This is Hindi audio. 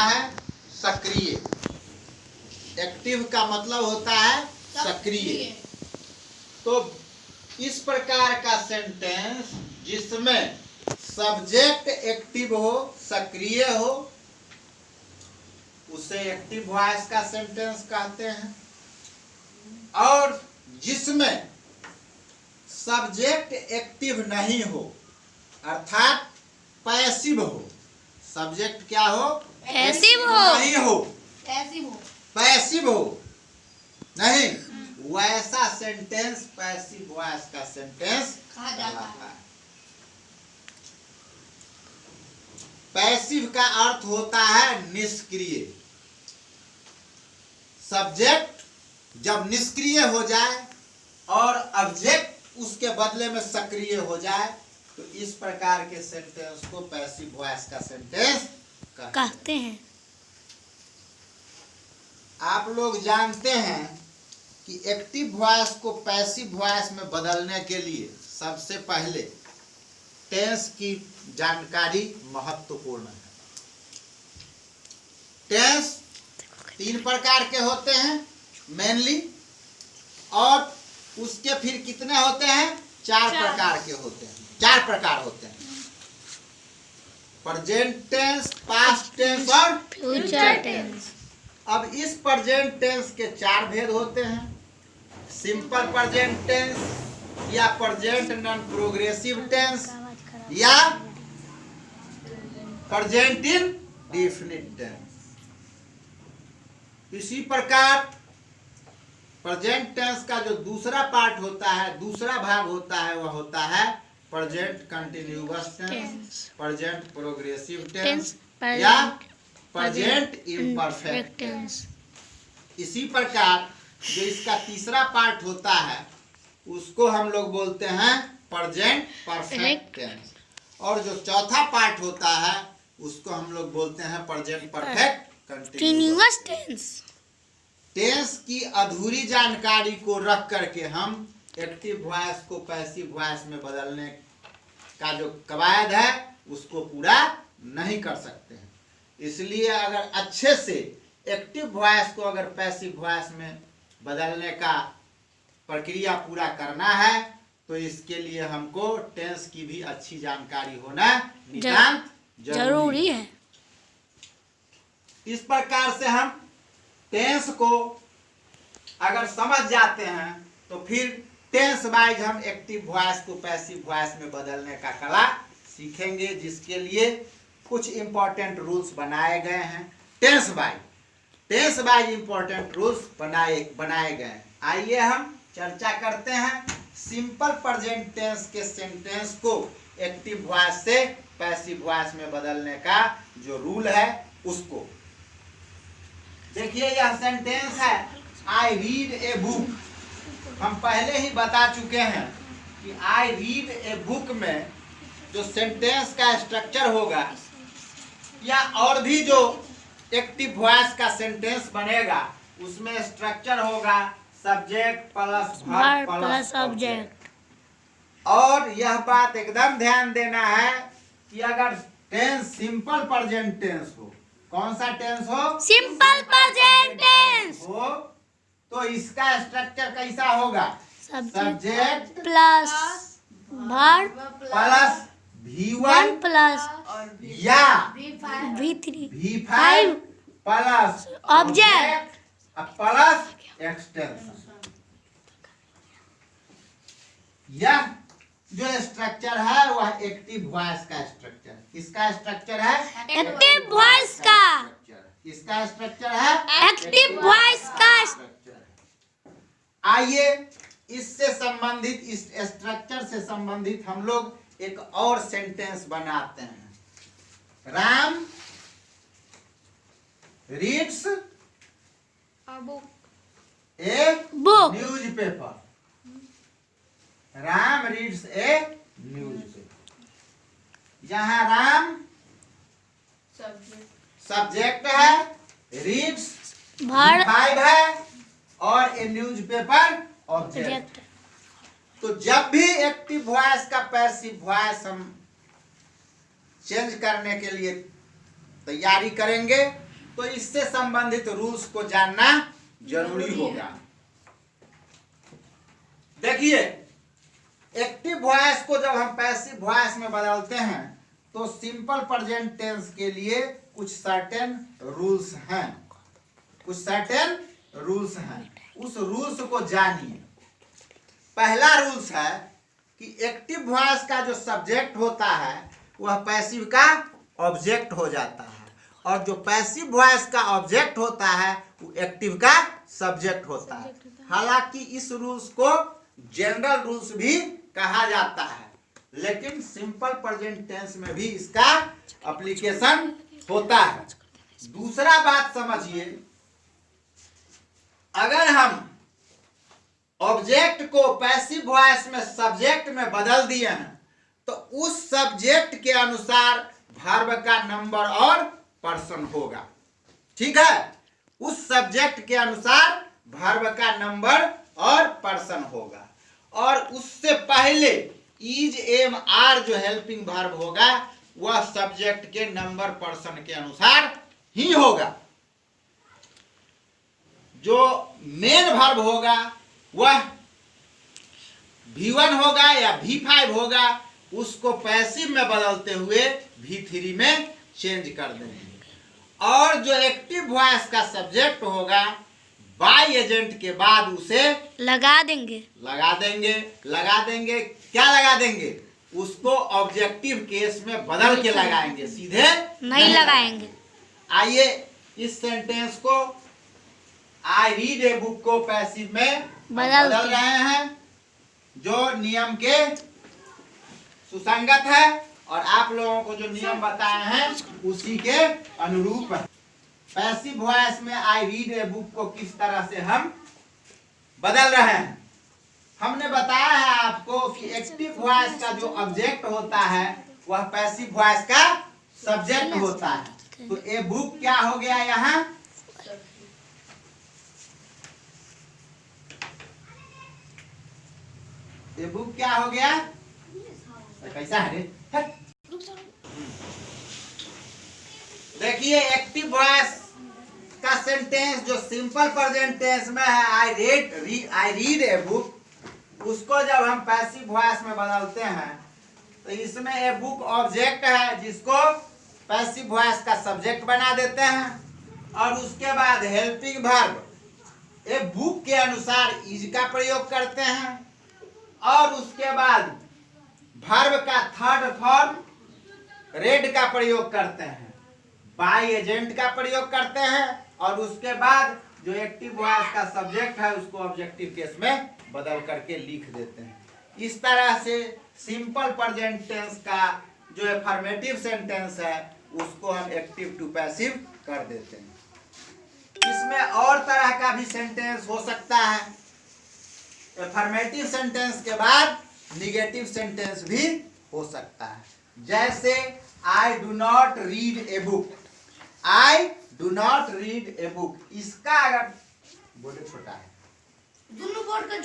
है सक्रिय। एक्टिव का मतलब होता है सक्रिय। तो इस प्रकार का सेंटेंस जिसमें सब्जेक्ट एक्टिव हो, सक्रिय हो, उसे एक्टिव वॉइस का सेंटेंस कहते हैं। और जिसमें सब्जेक्ट एक्टिव नहीं हो अर्थात पैसिव हो, सब्जेक्ट क्या हो? पैसिव हो, नहीं हो, पैसिव हो नहीं, वैसा सेंटेंस पैसिव वॉइस का सेंटेंस कहा जाता है। पैसिव का अर्थ होता है निष्क्रिय। सब्जेक्ट जब निष्क्रिय हो जाए और ऑब्जेक्ट उसके बदले में सक्रिय हो जाए तो इस प्रकार के सेंटेंस को पैसिव वॉइस का सेंटेंस कहते हैं। आप लोग जानते हैं कि एक्टिव वॉइस को पैसिव वॉइस में बदलने के लिए सबसे पहले टेंस की जानकारी महत्वपूर्ण है। टेंस 3 प्रकार के होते हैं मेनली, और उसके फिर कितने होते हैं? 4 प्रकार के होते हैं। 4 प्रकार होते हैं, प्रेजेंट टेंस, पास्ट टेंस और फ्यूचर टेंस। अब इस प्रेजेंट टेंस के 4 भेद होते हैं, सिंपल प्रेजेंट टेंस या प्रेजेंट नॉन प्रोग्रेसिव टेंस या प्रेजेंट इंडेफिनिट टेंस। इसी प्रकार प्रेजेंट टेंस का जो दूसरा पार्ट होता है, दूसरा भाग होता है, वह होता है present continuous tense, present progressive tense या प्रेजेंट इम्परफेक्ट टेंस। इसी प्रकार जो इसका तीसरा पार्ट होता है उसको हम लोग बोलते हैं प्रेजेंट परफेक्ट टेंस, और जो चौथा पार्ट होता है उसको हम लोग बोलते हैं present perfect continuous tense. Tense की अधूरी जानकारी को रख करके हम एक्टिव वॉइस को पैसिव वॉइस में बदलने का जो कवायद है उसको पूरा नहीं कर सकते हैं। इसलिए अगर अच्छे से एक्टिव वॉइस को अगर पैसिव वॉइस में बदलने का प्रक्रिया पूरा करना है तो इसके लिए हमको टेंस की भी अच्छी जानकारी होना नितांत जरूरी है। इस प्रकार से हम टेंस को अगर समझ जाते हैं तो फिर टेंस वाइज हम एक्टिव वॉइस को पैसिव वॉइस में बदलने का कला सीखेंगे, जिसके लिए कुछ इंपॉर्टेंट रूल्स बनाए गए हैं। टेंस वाइज इंपॉर्टेंट रूल्स बनाए गए हैं। आइए हम चर्चा करते हैं सिंपल प्रेजेंट टेंस के सेंटेंस को एक्टिव वॉइस से पैसिव वॉइस में बदलने का जो रूल है उसको। देखिए यह सेंटेंस है आई रीड ए बुक। हम पहले ही बता चुके हैं कि आई रीड ए बुक में जो सेंटेंस का स्ट्रक्चर होगा या और भी जो एक्टिव वॉइस का सेंटेंस बनेगा उसमें स्ट्रक्चर होगा subject plus verb plus object. और यह बात एकदम ध्यान देना है कि अगर टेंस सिंपल प्रेजेंट टेंस हो, कौन सा टेंस हो? सिंपल प्रेजेंट टेंस हो तो इसका स्ट्रक्चर कैसा होगा? Subject plus verb plus V1 plus या V5 plus object plus extension. यह जो स्ट्रक्चर है वह एक्टिव वॉइस का स्ट्रक्चर। किसका स्ट्रक्चर है? एक्टिव वॉइस का। इसका स्ट्रक्चर है एक्टिव वॉइस का। आइए इससे संबंधित, इस स्ट्रक्चर से संबंधित हम लोग एक और सेंटेंस बनाते हैं। Ram reads a book. Newspaper. Ram reads A newspaper. जहां राम सब्जेक्ट है, रीड्स वर्ब है और ए न्यूज़पेपर ऑब्जेक्ट। तो जब भी एक्टिव वॉइस का पैसिव वॉइस हम चेंज करने के लिए तैयारी करेंगे तो इससे संबंधित रूल्स को जानना जरूरी होगा। देखिए, एक्टिव वॉइस को जब हम पैसिव वॉइस में बदलते हैं तो सिंपल प्रेजेंट टेंस के लिए कुछ सर्टेन रूल्स हैं, कुछ सर्टेन रूल्स हैं। उस रूल्स को जानिए। पहला रूल्स है कि एक्टिव वॉइस का जो सब्जेक्ट होता है वह पैसिव का ऑब्जेक्ट हो जाता है, और जो पैसिव वॉइस का ऑब्जेक्ट होता है वो एक्टिव का सब्जेक्ट होता है। हालांकि इस रूल्स को जनरल रूल्स भी कहा जाता है, लेकिन सिंपल प्रेजेंट टेंस में भी इसका एप्लीकेशन होता है। दूसरा बात समझिए, अगर हम ऑब्जेक्ट को पैसिव वॉइस में सब्जेक्ट में बदल दिए हैं तो उस सब्जेक्ट के अनुसार वर्ब का नंबर और पर्सन होगा। ठीक है, उस सब्जेक्ट के अनुसार वर्ब का नंबर और पर्सन होगा, और उससे पहले इज एम आर जो हेल्पिंग वर्ब होगा वह सब्जेक्ट के नंबर पर्सन के अनुसार ही होगा। जो मेन वर्ब होगा वह V1 होगा या V5 होगा, उसको पैसिव में बदलते हुए V3 में चेंज कर देंगे। और जो एक्टिव वॉइस का सब्जेक्ट होगा बाय एजेंट के बाद उसे लगा देंगे। क्या लगा देंगे? उसको ऑब्जेक्टिव केस में बदल के लगाएंगे, सीधे नहीं लगाएंगे। आइए इस सेंटेंस को आई रीड ए बुक को पैसिव में बदल रहे हैं, जो नियम के सुसंगत है और आप लोगों को जो नियम बताए हैं उसी के अनुरूप है। पैसिव वॉइस में आई रीड ए बुक को किस तरह से हम बदल रहे हैं, हमने बताया है आपको कि एक्टिव वॉइस का जो ऑब्जेक्ट होता है वह पैसिव वॉइस का सब्जेक्ट होता है। तो ए बुक क्या हो गया यहाँ? ए बुक क्या हो गया? कैसा है रे? देखिए, एक्टिव वॉइस का सेंटेंस जो सिंपल प्रेजेंट टेंस में है आई रीड ए बुक, उसको जब हम पैसिव वॉइस में बदलते हैं तो इसमें ए बुक ऑब्जेक्ट है जिसको पैसिव वॉइस का सब्जेक्ट बना देते हैं, और उसके बाद हेल्पिंग वर्ब ए बुक के अनुसार इज का प्रयोग करते हैं, और उसके बाद वर्ब का थर्ड फॉर्म रेड का प्रयोग करते हैं, बाय एजेंट का प्रयोग करते हैं, और उसके बाद जो एक्टिव वॉइस का सब्जेक्ट है उसको ऑब्जेक्टिव केस में बदल करके लिख देते हैं। इस तरह से सिंपल प्रेजेंट टेंस का जो अफर्मेटिव सेंटेंस है उसको हम एक्टिव टू पैसिव कर देते हैं। इसमें और तरह का भी सेंटेंस हो सकता है। अफर्मेटिव सेंटेंस के बाद निगेटिव सेंटेंस भी हो सकता है, जैसे I do not read a book. I do not read a book, इसका अगर बोर्ड छोटा है, दोनों बोर्ड का